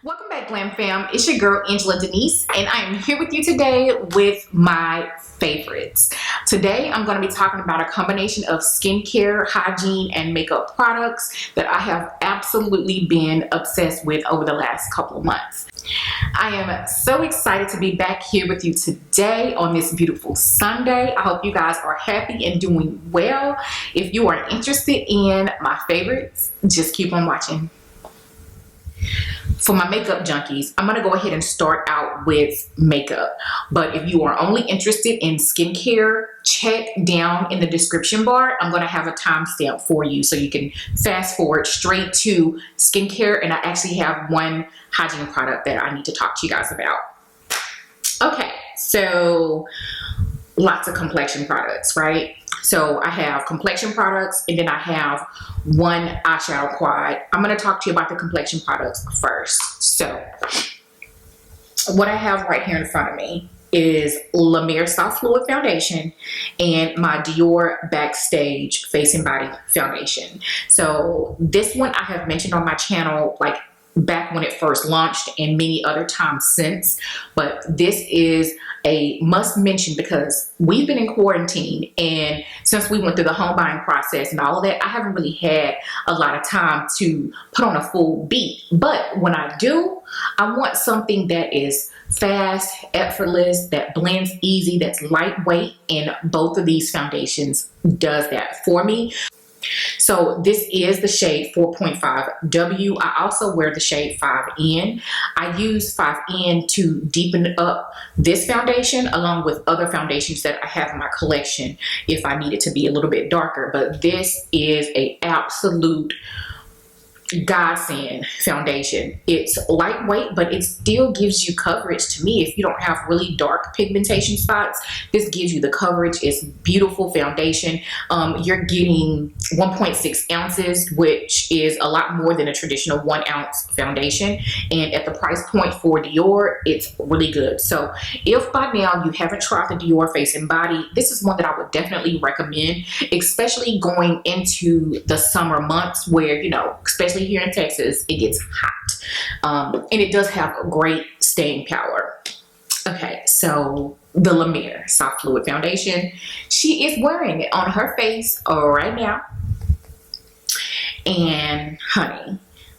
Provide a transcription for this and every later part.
Welcome back, GlamFam. It's your girl, Angela Denise, and I am here with you today with my favorites. Today, I'm going to be talking about a combination of skincare, hygiene, and makeup products that I have absolutely been obsessed with over the last couple of months. I am so excited to be back here with you today on this beautiful Sunday. I hope you guys are happy and doing well. If you are interested in my favorites, just keep on watching. For my makeup junkies, I'm going to go ahead and start out with makeup. But if you are only interested in skincare, check down in the description bar. I'm going to have a timestamp for you so you can fast forward straight to skincare. And I actually have one hygiene product that I need to talk to you guys about. Okay, so lots of complexion products, right? So I have complexion products and then I have one eyeshadow quad. I'm going to talk to you about the complexion products first. So what I have right here in front of me is La Mer Soft Fluid Foundation and my Dior Backstage Face and Body Foundation. So this one I have mentioned on my channel like back when it first launched and many other times since, but this is a must mention because we've been in quarantine, and since we went through the home buying process and all of that, I haven't really had a lot of time to put on a full beat. But when I do, I want something that is fast, effortless, that blends easy, that's lightweight, and both of these foundations does that for me. So this is the shade 4.5W. I also wear the shade 5N. I use 5N to deepen up this foundation along with other foundations that I have in my collection if I need it to be a little bit darker. But this is an absolute godsend foundation. It's lightweight, but it still gives you coverage. To me, if you don't have really dark pigmentation spots, this gives you the coverage. It's beautiful foundation. You're getting 1.6 ounces, which is a lot more than a traditional 1 ounce foundation, and at the price point for Dior, it's really good. So if by now you haven't tried the Dior Face and Body, this is one that I would definitely recommend, especially going into the summer months where, you know, especially here in Texas, it gets hot. And it does have a great staying power. Okay, so the La Mer Soft Fluid Foundation, she is wearing it on her face right now. And honey,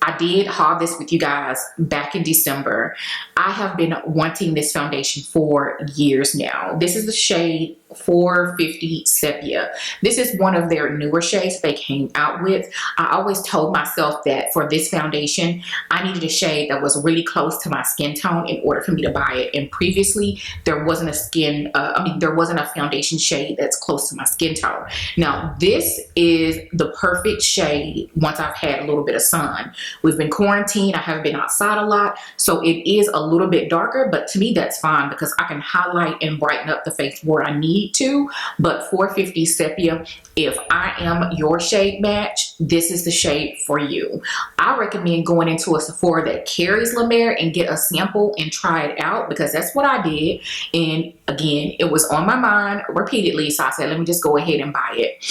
I did haul this with you guys back in December. I have been wanting this foundation for years now. This is the shade 450 Sepia. This is one of their newer shades they came out with. I always told myself that for this foundation, I needed a shade that was really close to my skin tone in order for me to buy it. And previously, there wasn't there wasn't a foundation shade that's close to my skin tone. Now, this is the perfect shade once I've had a little bit of sun. We've been quarantined. I haven't been outside a lot, so it is a little bit darker, but to me, that's fine because I can highlight and brighten up the face where I need to. But 450 Sepia, if I am your shade match, this is the shade for you. I recommend going into a Sephora that carries La Mer and get a sample and try it out, because that's what I did. And again, it was on my mind repeatedly, so I said, let me just go ahead and buy it.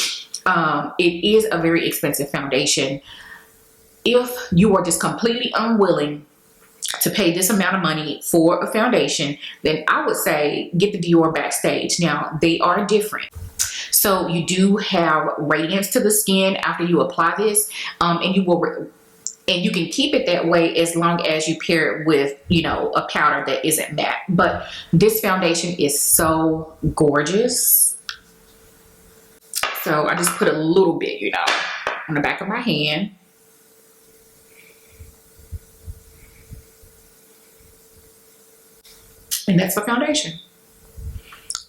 It is a very expensive foundation. If you are just completely unwilling to pay this amount of money for a foundation, then I would say get the Dior Backstage. Now, they are different. So you do have radiance to the skin after you apply this, and you can keep it that way as long as you pair it with, you know, a powder that isn't matte. But this foundation is so gorgeous. So I just put a little bit, you know, on the back of my hand. And that's the foundation.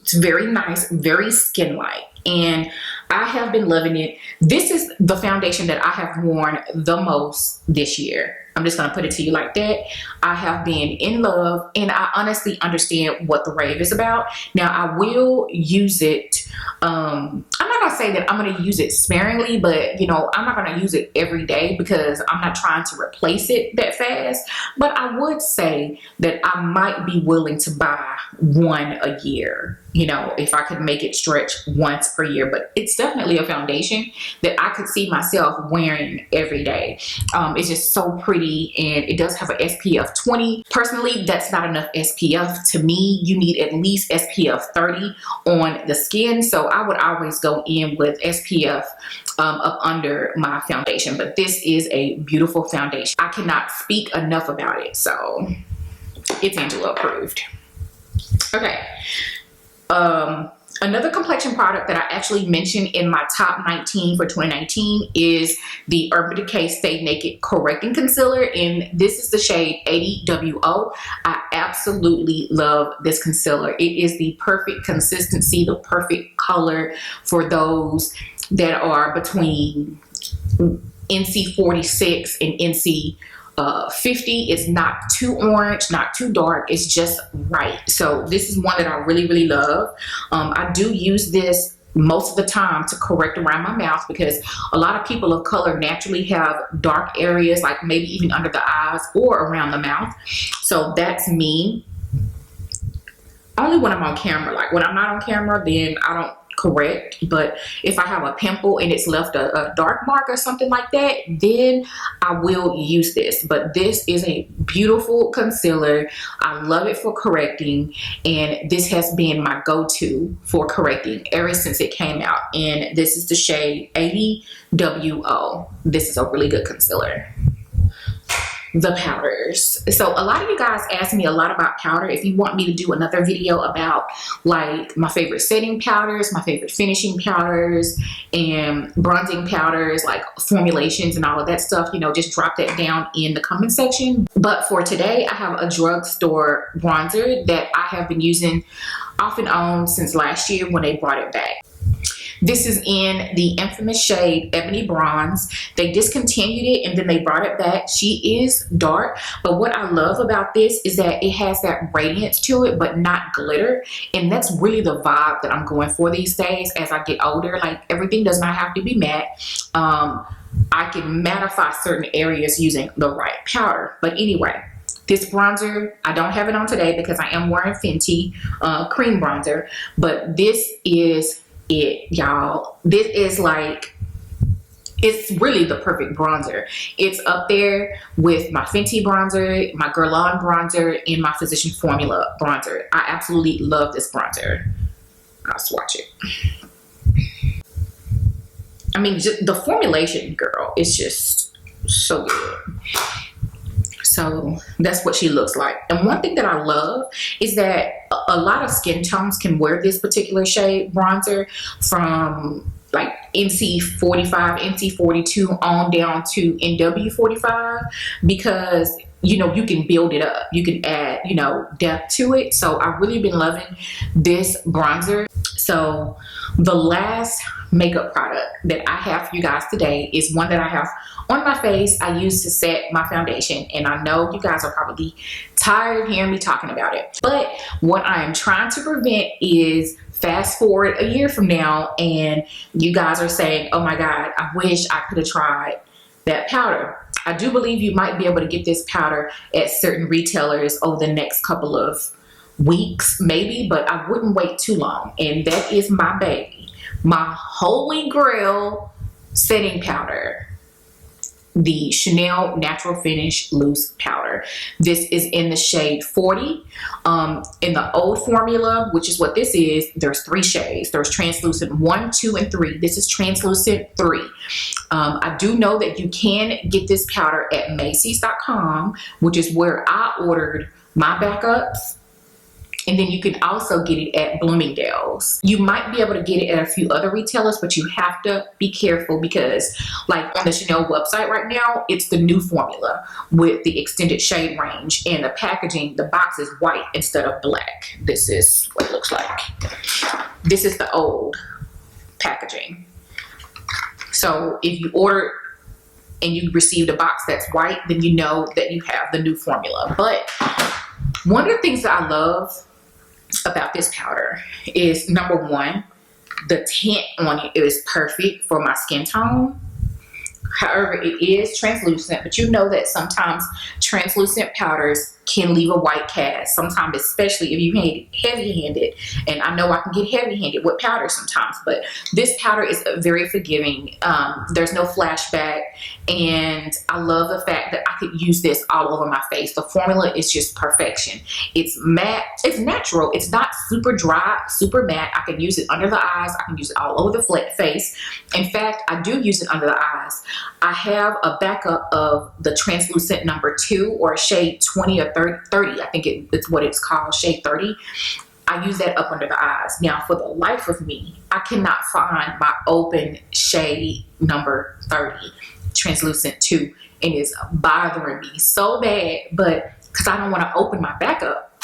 It's very nice, very skin-like, and I have been loving it. This is the foundation that I have worn the most this year. I'm just gonna put it to you like that. I have been in love, and I honestly understand what the rave is about. Now, I will use it. I'm not gonna say that I'm gonna use it sparingly, but you know, I'm not gonna use it every day because I'm not trying to replace it that fast. But I would say that I might be willing to buy one a year, you know, if I could make it stretch once per year. But it's definitely a foundation that I could see myself wearing every day. It's just so pretty. 30 and it does have an SPF 20. Personally, that's not enough SPF. To me, you need at least SPF 30 on the skin. So I would always go in with SPF up under my foundation. But this is a beautiful foundation. I cannot speak enough about it. So it's Angela approved. Okay. Another complexion product that I actually mentioned in my top 19 for 2019 is the Urban Decay Stay Naked Correcting Concealer, and this is the shade 80WO. I absolutely love this concealer. It is the perfect consistency, the perfect color for those that are between NC 46 and NC 50. It's not too orange, not too dark. It's just right. So this is one that I really, really love. I do use this most of the time to correct around my mouth because a lot of people of color naturally have dark areas, like maybe even under the eyes or around the mouth. So that's me. Only when I'm on camera. Like when I'm not on camera, then I don't correct. But if I have a pimple and it's left a dark mark or something like that, then I will use this. But this is a beautiful concealer. I love it for correcting, and this has been my go-to for correcting ever since it came out. And this is the shade 80WO. This is a really good concealer. The powders. So a lot of you guys ask me a lot about powder. If you want me to do another video about like my favorite setting powders, my favorite finishing powders, and bronzing powders, like formulations and all of that stuff, you know, just drop that down in the comment section. But for today, I have a drugstore bronzer that I have been using off and on since last year when they brought it back. This is in the infamous shade Ebony Bronze. They discontinued it and then they brought it back. She is dark, but what I love about this is that it has that radiance to it, but not glitter. And that's really the vibe that I'm going for these days as I get older. Like, everything does not have to be matte. I can mattify certain areas using the right powder. But anyway, this bronzer, I don't have it on today because I am wearing Fenty cream bronzer, but this is it, y'all. This is like, it's really the perfect bronzer. It's up there with my Fenty bronzer, my Guerlain bronzer, and my Physician Formula bronzer. I absolutely love this bronzer. I'll swatch it. I mean, just the formulation, girl, is just so good. So that's what she looks like. And one thing that I love is that a lot of skin tones can wear this particular shade bronzer, from like NC 45, NC 42 on down to NW 45, because, you know, you can build it up. You can add, you know, depth to it. So I've really been loving this bronzer. So the last makeup product that I have for you guys today is one that I have on my face. I use to set my foundation, and I know you guys are probably tired of hearing me talking about it. But what I am trying to prevent is fast forward a year from now and you guys are saying, oh my God, I wish I could have tried that powder. I do believe you might be able to get this powder at certain retailers over the next couple of weeks, maybe, but I wouldn't wait too long. And that is my baby, my holy grail setting powder, the Chanel Natural Finish Loose Powder. This is in the shade 40. In the old formula, which is what this is, there's 3 shades. There's translucent 1, 2, and 3. This is translucent 3. I do know that you can get this powder at Macy's.com, which is where I ordered my backups. And then you can also get it at Bloomingdale's. You might be able to get it at a few other retailers, but you have to be careful because, like, on the Chanel website right now, it's the new formula with the extended shade range, and the packaging, the box is white instead of black. This is what it looks like. This is the old packaging. So if you order and you received a box that's white, then you know that you have the new formula. But one of the things that I love about this powder is, number one, the tint on it is perfect for my skin tone. However, it is translucent, but you know that sometimes translucent powders can leave a white cast sometimes, especially if you heavy-handed. And I know I can get heavy-handed with powder sometimes, but this powder is very forgiving. There's no flashback, and I love the fact that I could use this all over my face. The formula is just perfection. It's matte, it's natural, it's not super dry, super matte. I can use it under the eyes, I can use it all over the flat face. In fact, I do use it under the eyes. I have a backup of the translucent number 2, or shade 20 or 30. I think it's what it's called, shade 30. I use that up under the eyes. Now, for the life of me, I cannot find my open shade number 30, translucent 2, and it's bothering me so bad, but because I don't want to open my backup.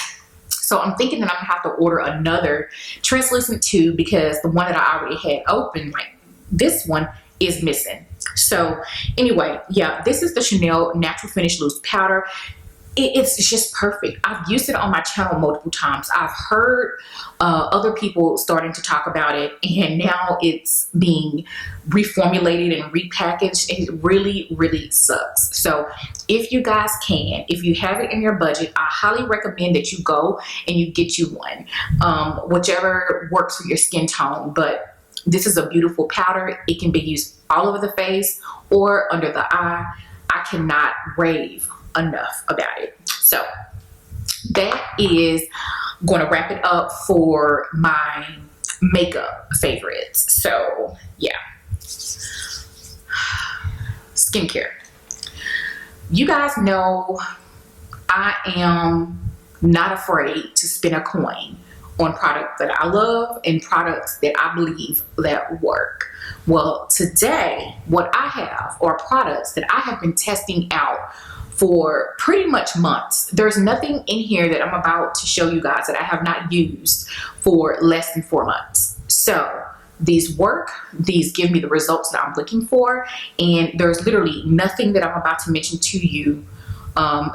So I'm thinking that I'm gonna have to order another translucent 2, because the one that I already had open, like this one, is missing. So anyway, yeah, this is the Chanel Natural Finish Loose Powder. It's just perfect. I've used it on my channel multiple times. I've heard other people starting to talk about it, and now it's being reformulated and repackaged. It really, really sucks. So if you guys can, if you have it in your budget, I highly recommend that you go and you get you one, whichever works for your skin tone. But this is a beautiful powder. It can be used all over the face or under the eye. I cannot rave enough about it. So that is going to wrap it up for my makeup favorites. So yeah, skincare. You guys know I am not afraid to spend a coin on products that I love and products that I believe that work. Well, today what I have are products that I have been testing out for pretty much months. There's nothing in here that I'm about to show you guys that I have not used for less than 4 months. So these work, these give me the results that I'm looking for, and there's literally nothing that I'm about to mention to you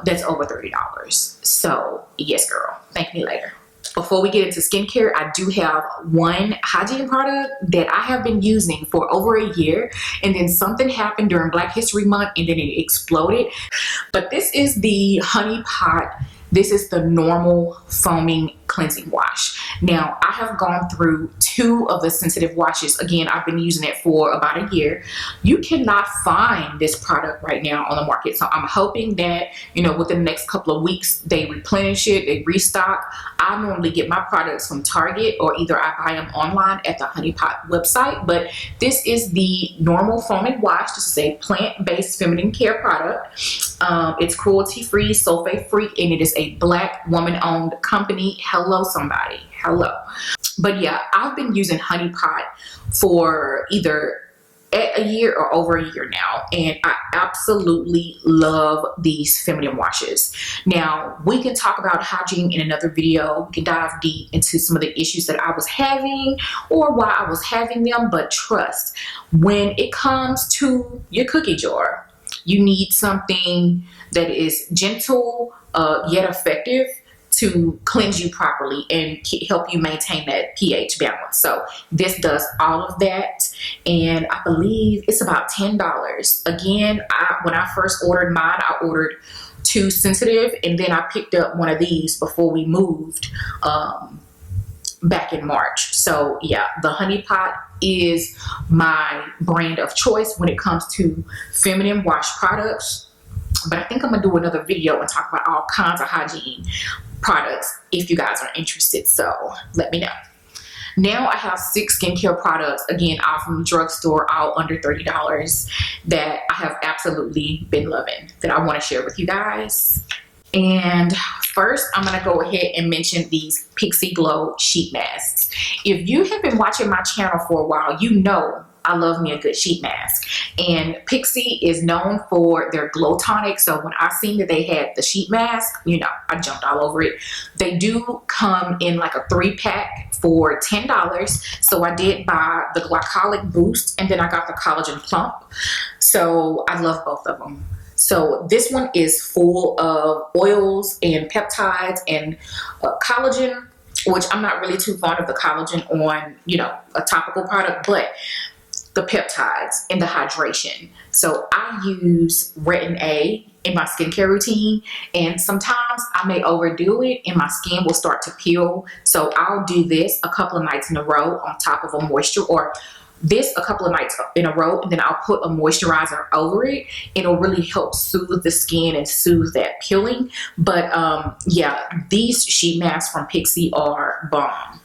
that's over $30. So yes, girl, thank me later. Before we get into skincare, I do have one hygiene product that I have been using for over a year, and then something happened during Black History Month and then it exploded. But this is the Honey Pot. This is the normal foaming cleansing wash. Now, I have gone through 2 of the sensitive washes. Again, I've been using it for about a year. You cannot find this product right now on the market. So I'm hoping that, you know, within the next couple of weeks, they replenish it, they restock. I normally get my products from Target, or either I buy them online at the Honey Pot website. But this is the normal foaming wash. This is a plant-based feminine care product. It's cruelty-free, sulfate-free, and it is a Black woman-owned company. Hello, somebody. Hello. But yeah, I've been using Honey Pot for either a year or over a year now, and I absolutely love these feminine washes. Now, we can talk about hygiene in another video. We can dive deep into some of the issues that I was having or why I was having them, but trust, when it comes to your cookie jar, you need something that is gentle yet effective to cleanse you properly and help you maintain that pH balance. So this does all of that, and I believe it's about $10. Again, when I first ordered mine, I ordered 2 sensitive, and then I picked up one of these before we moved back in March. So yeah, the Honey Pot is my brand of choice when it comes to feminine wash products. But I think I'm gonna do another video and talk about all kinds of hygiene products if you guys are interested. So let me know. Now I have 6 skincare products, again, all from the drugstore, all under $30, that I have absolutely been loving, that I want to share with you guys. And first, I'm going to go ahead and mention these Pixi Glow Sheet Masks. If you have been watching my channel for a while, you know I love me a good sheet mask. And Pixi is known for their glow tonic. So when I seen that they had the sheet mask, you know, I jumped all over it. They do come in like a 3-pack for $10. So I did buy the Glycolic Boost, and then I got the Collagen Plump. So I love both of them. So this one is full of oils and peptides and collagen, which I'm not really too fond of the collagen on, you know, a topical product, but the peptides and the hydration. So I use Retin A in my skincare routine, and sometimes I may overdo it and my skin will start to peel. So I'll do this a couple of nights in a row on top of a moisture, or this a couple of nights in a row, and then I'll put a moisturizer over it. It'll really help soothe the skin and soothe that peeling. But yeah, these sheet masks from Pixi are bomb.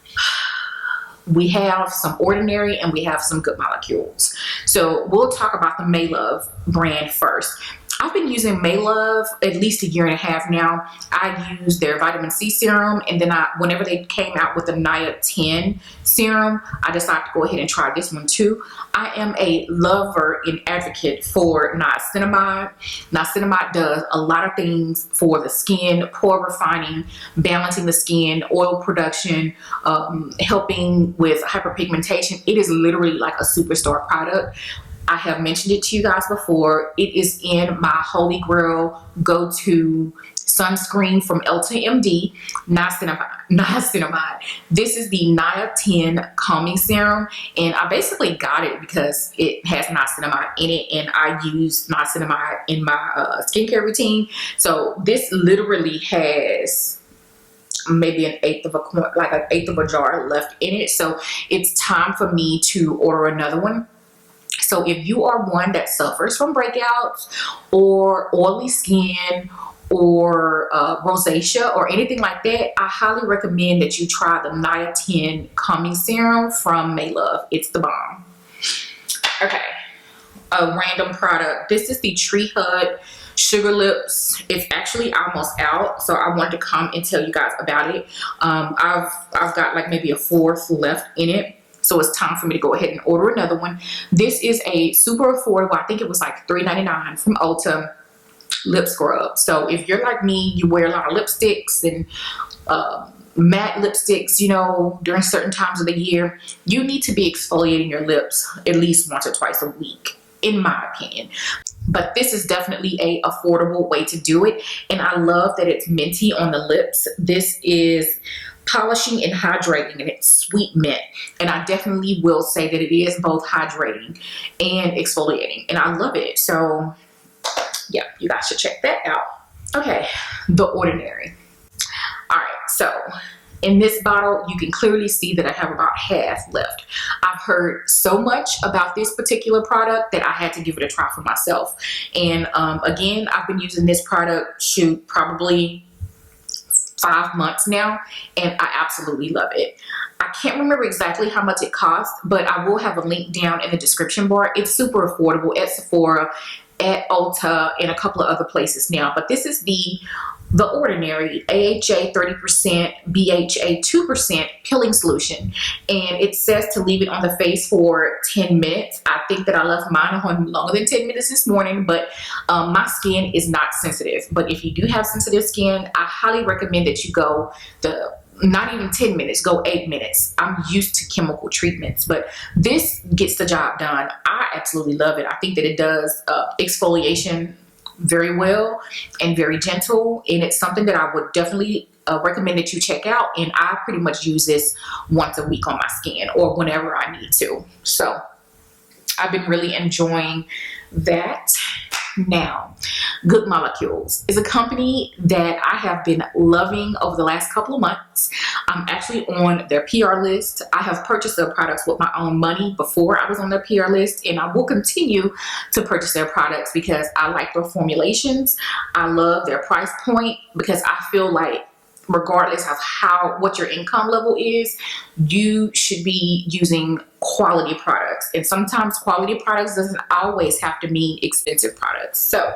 We have some ordinary and we have some good molecules. So we'll talk about the Maelove brand first. I've been using Maelove at least a year and a half now. I use their vitamin C serum, and then whenever they came out with the Niacinamide serum, I decided to go ahead and try this one too. I am a lover and advocate for niacinamide. Niacinamide does a lot of things for the skin: pore refining, balancing the skin, oil production, helping with hyperpigmentation. It is literally like a superstar product. I have mentioned it to you guys before. It is in my holy grail go-to sunscreen from LTMD, niacinamide. This is the Niacinamide calming serum, and I basically got it because it has niacinamide in it, and I use niacinamide in my skincare routine. So this literally has maybe an eighth of a jar left in it. So it's time for me to order another one. So if you are one that suffers from breakouts or oily skin or rosacea or anything like that, I highly recommend that you try the Niacinamide calming serum from Maelove. It's the bomb. Okay, a random product. This is the Tree Hut Sugar Lips. It's actually almost out, so I wanted to come and tell you guys about it. I've got like maybe a fourth left in it. So it's time for me to go ahead and order another one. This is a super affordable, I think it was like $3.99 from Ulta lip scrub. So if you're like me, you wear a lot of lipsticks and matte lipsticks, you know, during certain times of the year, you need to be exfoliating your lips at least once or twice a week, in my opinion. But this is definitely a affordable way to do it. And I love that it's minty on the lips. This is polishing and hydrating, and it's sweet mint, and I definitely will say that it is both hydrating and exfoliating, and I love it. So yeah, you guys should check that out. Okay, the Ordinary. All right, so in this bottle you can clearly see that I have about half left. I've heard so much about this particular product that I had to give it a try for myself, and again, I've been using this product probably 5 months now, and I absolutely love it. I can't remember exactly how much it costs, but I will have a link down in the description bar. It's super affordable at Sephora, at Ulta, and a couple of other places now. But this is the Ordinary AHA 30%, BHA 2% peeling solution, and it says to leave it on the face for 10 minutes. I think that I left mine on longer than 10 minutes this morning, but my skin is not sensitive. But if you do have sensitive skin, I highly recommend that you go not even 10 minutes, go 8 minutes. I'm used to chemical treatments, but this gets the job done. I absolutely love it. I think that it does exfoliation very well and very gentle, and it's something that I would definitely recommend that you check out. And I pretty much use this once a week on my skin or whenever I need to. So I've been really enjoying that. Now, Good Molecules is a company that I have been loving over the last couple of months. I'm actually on their PR list. I have purchased their products with my own money before I was on their PR list, and I will continue to purchase their products because I like their formulations. I love their price point because I feel like regardless of what your income level is, you should be using quality products. And sometimes quality products doesn't always have to mean expensive products. So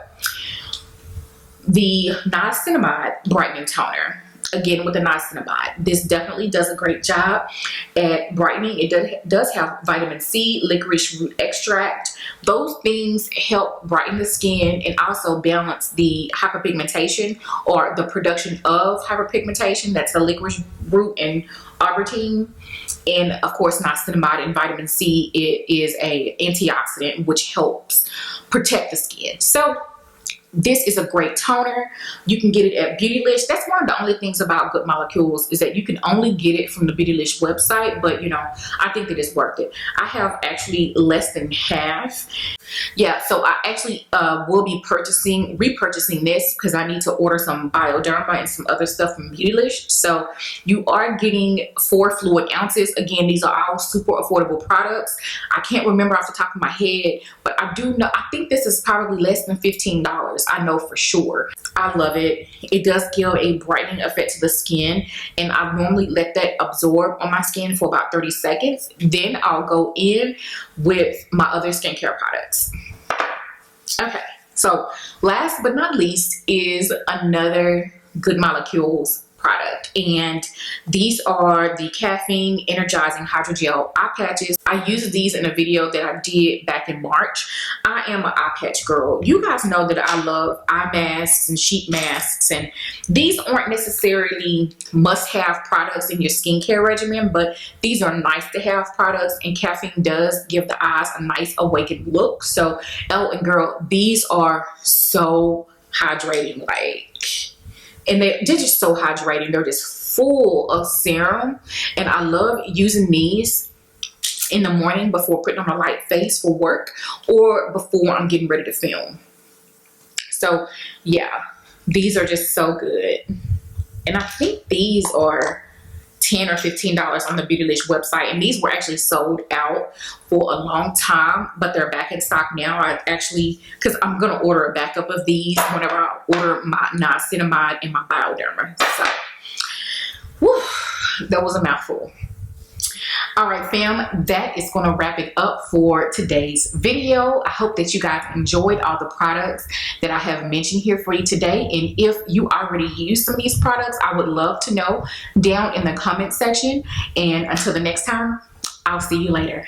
the Niacinamide brightening toner, again with the niacinamide, this definitely does a great job at brightening. It does have vitamin C, licorice root extract. Those things help brighten the skin and also balance the hyperpigmentation or the production of hyperpigmentation. That's the licorice root and aubergine. And of course, niacinamide and vitamin C, it is an antioxidant which helps protect the skin. So this is a great toner. You can get it at Beautylish. That's one of the only things about Good Molecules is that you can only get it from the Beautylish website, but you know, I think that it's worth it. I have actually less than half. Yeah, so I actually will be repurchasing this because I need to order some Bioderma and some other stuff from Beautylish. So you are getting 4 fluid ounces. Again, these are all super affordable products. I can't remember off the top of my head, but I do know, I think this is probably less than $15. I know for sure. I love it. It does give a brightening effect to the skin, and I normally let that absorb on my skin for about 30 seconds. Then I'll go in with my other skincare products. Okay, so last but not least is another Good Molecules product, and these are the Caffeine Energizing Hydrogel eye patches. I used these in a video that I did back in March. I am an eye patch girl. You guys know that I love eye masks and sheet masks, and these aren't necessarily must-have products in your skincare regimen, but these are nice to have products, and caffeine does give the eyes a nice awakened look. So, oh, and girl, these are so hydrating, like, and they're just so hydrating. They're just full of serum, and I love using these in the morning before putting on a light face for work or before I'm getting ready to film. So yeah, these are just so good, and I think these are $10 or $15 on the Beautylish website, and these were actually sold out for a long time, but they're back in stock now. I actually, because I'm gonna order a backup of these whenever I order my Niacinamide and my Bioderma. So, whew, that was a mouthful. All right, fam, that is going to wrap it up for today's video. I hope that you guys enjoyed all the products that I have mentioned here for you today. And if you already use some of these products, I would love to know down in the comment section. And until the next time, I'll see you later.